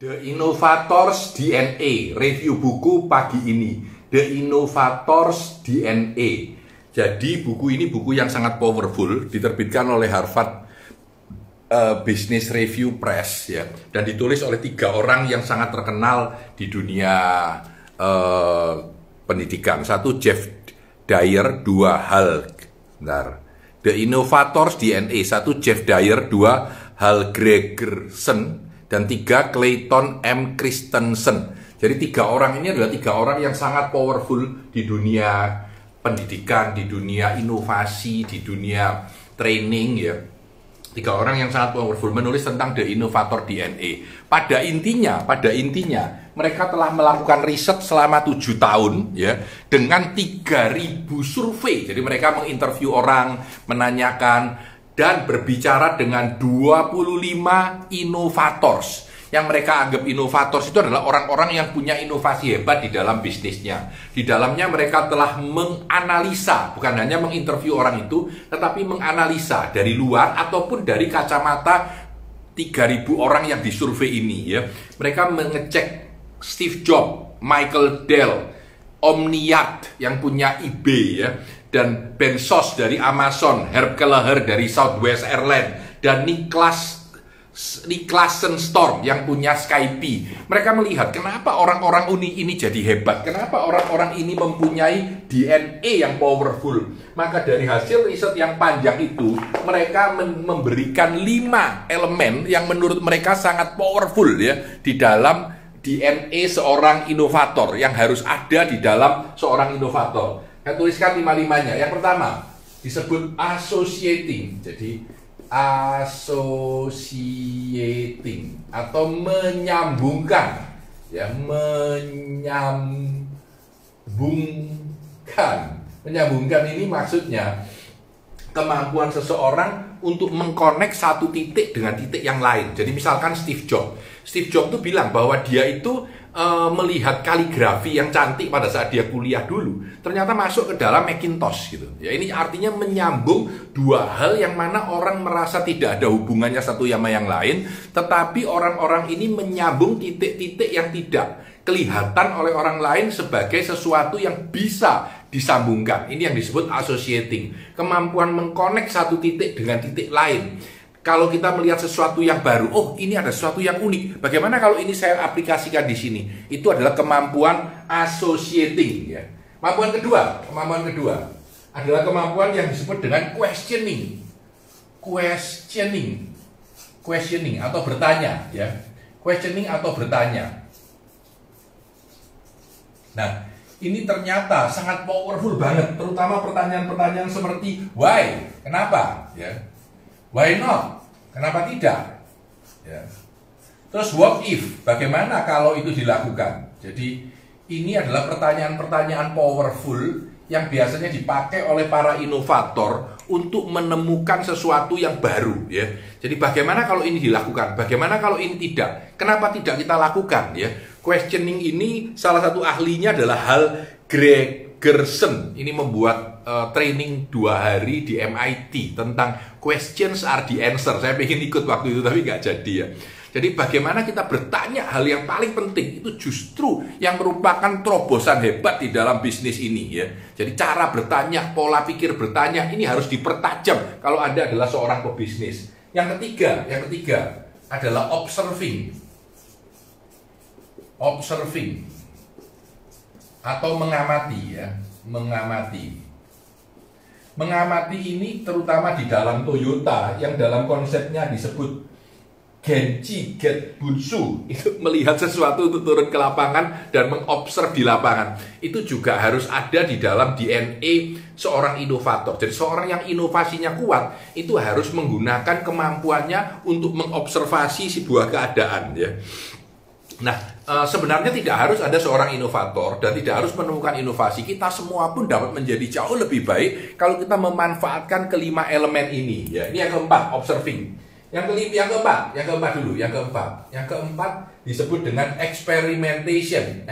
The Innovators DNA, review buku pagi ini. The Innovators DNA. Jadi buku ini buku yang sangat powerful, diterbitkan oleh Harvard Business Review Press ya, dan ditulis oleh 3 orang yang sangat terkenal di dunia pendidikan. 1 Jeff Dyer, 2 Hal. The Innovators DNA, 1 Jeff Dyer, 2 Hal Gregersen, dan 3 Clayton M. Christensen. Jadi 3 orang ini adalah 3 orang yang sangat powerful di dunia pendidikan, di dunia inovasi, di dunia training ya. 3 orang yang sangat powerful menulis tentang The Innovator DNA. Pada intinya mereka telah melakukan riset selama 7 tahun ya, dengan 3.000 survei. Jadi mereka menginterview orang, menanyakan dan berbicara dengan 25 inovators. Yang mereka anggap inovators itu adalah orang-orang yang punya inovasi hebat di dalam bisnisnya. Di dalamnya mereka telah menganalisa, bukan hanya menginterview orang itu, tetapi menganalisa dari luar ataupun dari kacamata 3.000 orang yang disurvei ini ya. Mereka mengecek Steve Jobs, Michael Dell, Omniat yang punya eBay ya, dan Bezos dari Amazon, Herb Kelleher dari Southwest Airlines, dan Nicklasen Storm yang punya Skype. Mereka melihat kenapa orang-orang ini jadi hebat, kenapa orang-orang ini mempunyai DNA yang powerful. Maka dari hasil riset yang panjang itu, mereka memberikan 5 elemen yang menurut mereka sangat powerful ya di dalam DNA seorang inovator, yang harus ada di dalam seorang inovator. Saya tuliskan 5-5-nya. Yang pertama disebut associating. Jadi associating atau menyambungkan ya, menyambungkan ini maksudnya kemampuan seseorang untuk mengkonek satu titik dengan titik yang lain. Jadi misalkan Steve Jobs itu bilang bahwa dia itu melihat kaligrafi yang cantik pada saat dia kuliah dulu, ternyata masuk ke dalam Macintosh gitu. Ya, ini artinya menyambung 2 hal yang mana orang merasa tidak ada hubungannya satu sama yang lain, tetapi orang-orang ini menyambung titik-titik yang tidak kelihatan oleh orang lain sebagai sesuatu yang bisa disambungkan. Ini yang disebut associating, kemampuan mengkonek satu titik dengan titik lain. Kalau kita melihat sesuatu yang baru, oh ini ada sesuatu yang unik, bagaimana kalau ini saya aplikasikan di sini? Itu adalah kemampuan associating ya. Kemampuan kedua adalah kemampuan yang disebut dengan questioning atau bertanya ya. Questioning atau bertanya. Nah, ini ternyata sangat powerful banget, terutama pertanyaan-pertanyaan seperti why, kenapa ya. Why not? Kenapa tidak? Ya. Terus what if? Bagaimana kalau itu dilakukan? Jadi ini adalah pertanyaan-pertanyaan powerful yang biasanya dipakai oleh para inovator untuk menemukan sesuatu yang baru ya. Jadi bagaimana kalau ini dilakukan? Bagaimana kalau ini tidak? Kenapa tidak kita lakukan ya? Questioning ini salah satu ahlinya adalah Hal Gregersen. Ini membuat training 2 hari di MIT tentang questions are the answer. Saya pengen ikut waktu itu tapi nggak jadi ya. Jadi bagaimana kita bertanya hal yang paling penting itu justru yang merupakan terobosan hebat di dalam bisnis ini ya. Jadi cara bertanya, pola pikir bertanya ini harus dipertajam kalau Anda adalah seorang pebisnis. Yang ketiga adalah observing atau mengamati ya, Mengamati ini terutama di dalam Toyota yang dalam konsepnya disebut Genji Getbunsu, itu melihat sesuatu untuk turun ke lapangan dan mengobserv di lapangan. Itu juga harus ada di dalam DNA seorang inovator. Jadi seorang yang inovasinya kuat itu harus menggunakan kemampuannya untuk mengobservasi sebuah keadaan ya. Nah, sebenarnya tidak harus ada seorang inovator dan tidak harus menemukan inovasi. Kita semua pun dapat menjadi jauh lebih baik kalau kita memanfaatkan kelima elemen ini. Ya, ini yang keempat, observing. Yang keempat disebut dengan experimentation.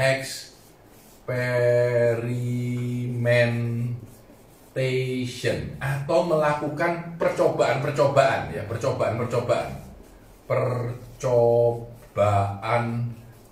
Atau melakukan percobaan-percobaan ya, percobaan-percobaan.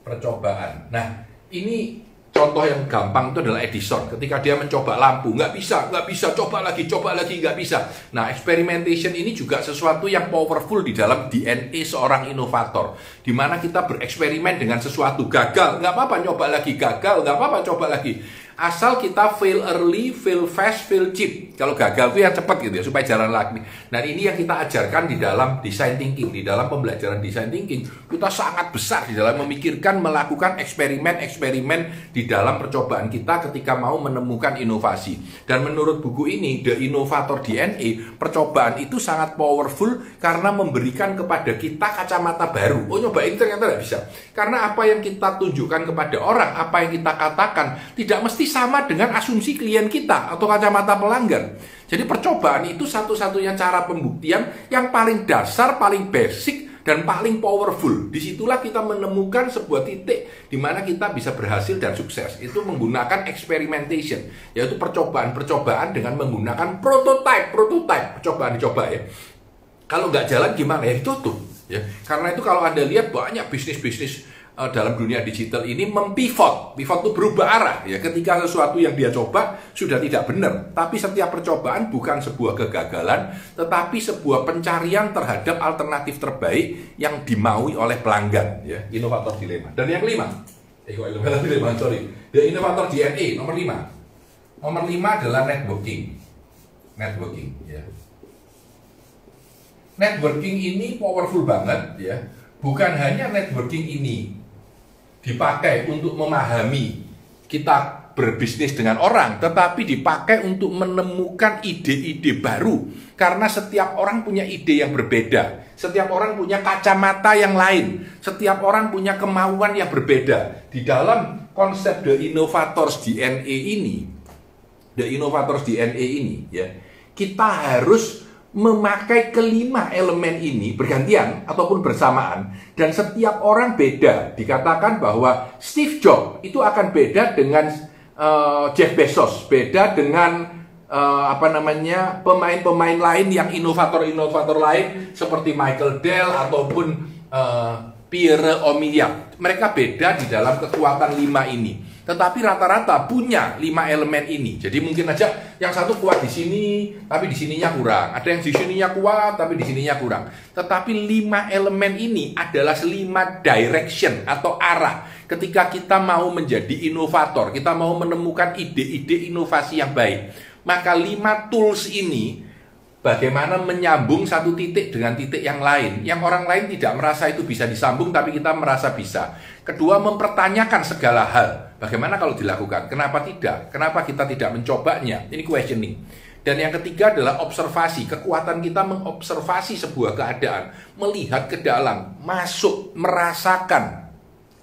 percobaan. Nah, ini contoh yang gampang itu adalah Edison. Ketika dia mencoba lampu, nggak bisa, coba lagi, nggak bisa. Nah, experimentation ini juga sesuatu yang powerful di dalam DNA seorang inovator. Di mana kita bereksperimen dengan sesuatu, gagal, nggak apa-apa, nyoba lagi, gagal, nggak apa-apa, coba lagi. Asal kita fail early, fail fast, fail cheap. Kalau gagal itu yang cepat gitu ya, supaya jalan lagi. Nah, ini yang kita ajarkan di dalam design thinking, di dalam pembelajaran design thinking. Kita sangat besar di dalam memikirkan, melakukan eksperimen-eksperimen di dalam percobaan kita ketika mau menemukan inovasi. Dan menurut buku ini, The Innovator DNA, percobaan itu sangat powerful karena memberikan kepada kita kacamata baru. Oh, nyoba ini ternyata tidak bisa. Karena apa yang kita tunjukkan kepada orang, apa yang kita katakan, tidak mesti sama dengan asumsi klien kita atau kacamata pelanggan. Jadi percobaan itu satu-satunya cara pembuktian yang paling dasar, paling basic, dan paling powerful. Disitulah kita menemukan sebuah titik di mana kita bisa berhasil dan sukses. Itu menggunakan experimentation, yaitu percobaan-percobaan dengan menggunakan prototype, percobaan dicoba ya. Kalau nggak jalan gimana ya, ditutup ya. Karena itu kalau Anda lihat banyak bisnis-bisnis dalam dunia digital ini pivot itu berubah arah ya. Ketika sesuatu yang dia coba sudah tidak benar, tapi setiap percobaan bukan sebuah kegagalan, tetapi sebuah pencarian terhadap alternatif terbaik yang dimaui oleh pelanggan ya. Innovator dilema. Dan yang kelima, The Innovator DNA nomor 5. Nomor 5 adalah networking ya. Networking ini powerful banget ya. Bukan hanya networking ini dipakai untuk memahami kita berbisnis dengan orang, tetapi dipakai untuk menemukan ide-ide baru. Karena setiap orang punya ide yang berbeda, setiap orang punya kacamata yang lain, setiap orang punya kemauan yang berbeda. Di dalam konsep The Innovators DNA ini ya, kita harus memakai kelima elemen ini bergantian ataupun bersamaan, dan setiap orang beda. Dikatakan bahwa Steve Jobs itu akan beda dengan Jeff Bezos, beda dengan pemain-pemain lain yang inovator lain seperti Michael Dell ataupun Pierre Omidyar. Mereka beda di dalam kekuatan 5 ini. Tetapi rata-rata punya 5 elemen ini. Jadi mungkin aja yang satu kuat di sini, tapi di sininya kurang. Ada yang di sininya kuat, tapi di sininya kurang. Tetapi 5 elemen ini adalah 5 direction atau arah. Ketika kita mau menjadi inovator, kita mau menemukan ide-ide inovasi yang baik, maka 5 tools ini bagaimana menyambung satu titik dengan titik yang lain. Yang orang lain tidak merasa itu bisa disambung, tapi kita merasa bisa. Kedua, mempertanyakan segala hal. Bagaimana kalau dilakukan? Kenapa tidak? Kenapa kita tidak mencobanya? Ini questioning. Dan yang ketiga adalah observasi. Kekuatan kita mengobservasi sebuah keadaan. Melihat ke dalam, masuk, merasakan.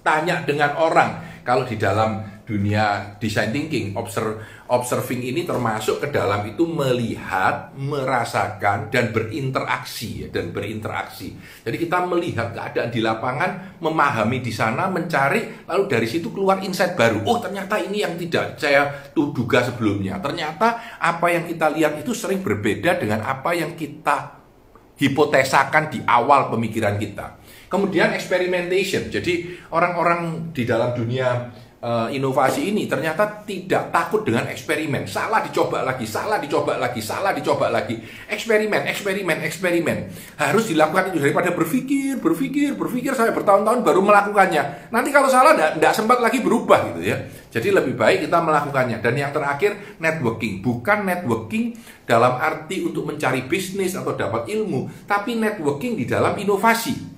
Tanya dengan orang. Kalau di dalam dunia design thinking, observing ini termasuk ke dalam itu melihat, merasakan, dan berinteraksi. Jadi kita melihat keadaan di lapangan, memahami di sana, mencari, lalu dari situ keluar insight baru. Oh, ternyata ini yang tidak saya duga sebelumnya. Ternyata apa yang kita lihat itu sering berbeda dengan apa yang kita hipotesakan di awal pemikiran kita. Kemudian experimentation. Jadi orang-orang di dalam dunia inovasi ini ternyata tidak takut dengan eksperimen. Salah dicoba lagi. Eksperimen. Harus dilakukan itu daripada berpikir sampai bertahun-tahun baru melakukannya. Nanti kalau salah tidak sempat lagi berubah gitu ya. Jadi lebih baik kita melakukannya. Dan yang terakhir, networking. Bukan networking dalam arti untuk mencari bisnis atau dapat ilmu, tapi networking di dalam inovasi.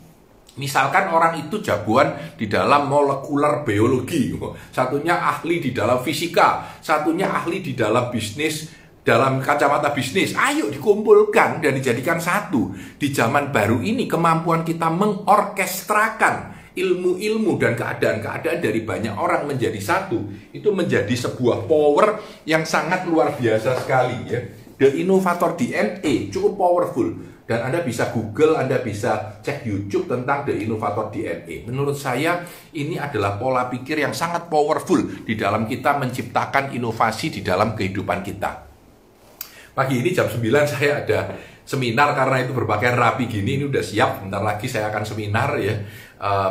Misalkan orang itu jagoan di dalam molekular biologi, satunya ahli di dalam fisika, satunya ahli di dalam bisnis, dalam kacamata bisnis. Ayo dikumpulkan dan dijadikan satu. Di zaman baru ini kemampuan kita mengorkestrakan ilmu-ilmu dan keadaan-keadaan dari banyak orang menjadi satu, itu menjadi sebuah power yang sangat luar biasa sekali ya. The Innovator DNA cukup powerful. Dan Anda bisa Google, Anda bisa cek YouTube tentang The Innovator DNA. Menurut saya, ini adalah pola pikir yang sangat powerful di dalam kita menciptakan inovasi di dalam kehidupan kita. Pagi ini jam 9 saya ada seminar karena itu berpakaian rapi gini, ini udah siap. Bentar lagi saya akan seminar ya,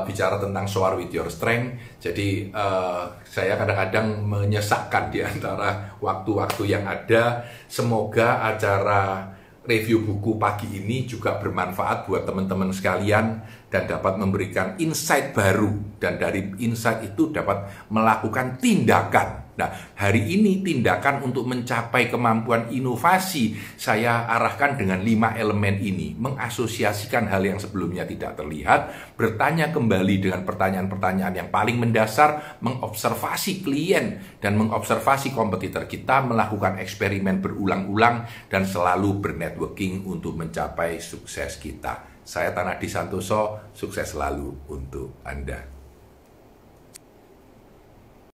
bicara tentang Soar with Your Strength. Jadi saya kadang-kadang menyesakkan di antara waktu-waktu yang ada. Semoga acara review buku pagi ini juga bermanfaat buat teman-teman sekalian dan dapat memberikan insight baru, dan dari insight itu dapat melakukan tindakan. Nah, hari ini tindakan untuk mencapai kemampuan inovasi saya arahkan dengan 5 elemen ini. Mengasosiasikan hal yang sebelumnya tidak terlihat, bertanya kembali dengan pertanyaan-pertanyaan yang paling mendasar, mengobservasi klien dan mengobservasi kompetitor kita, melakukan eksperimen berulang-ulang, dan selalu bernetworking untuk mencapai sukses kita. Saya Tanadi Santoso, sukses selalu untuk Anda.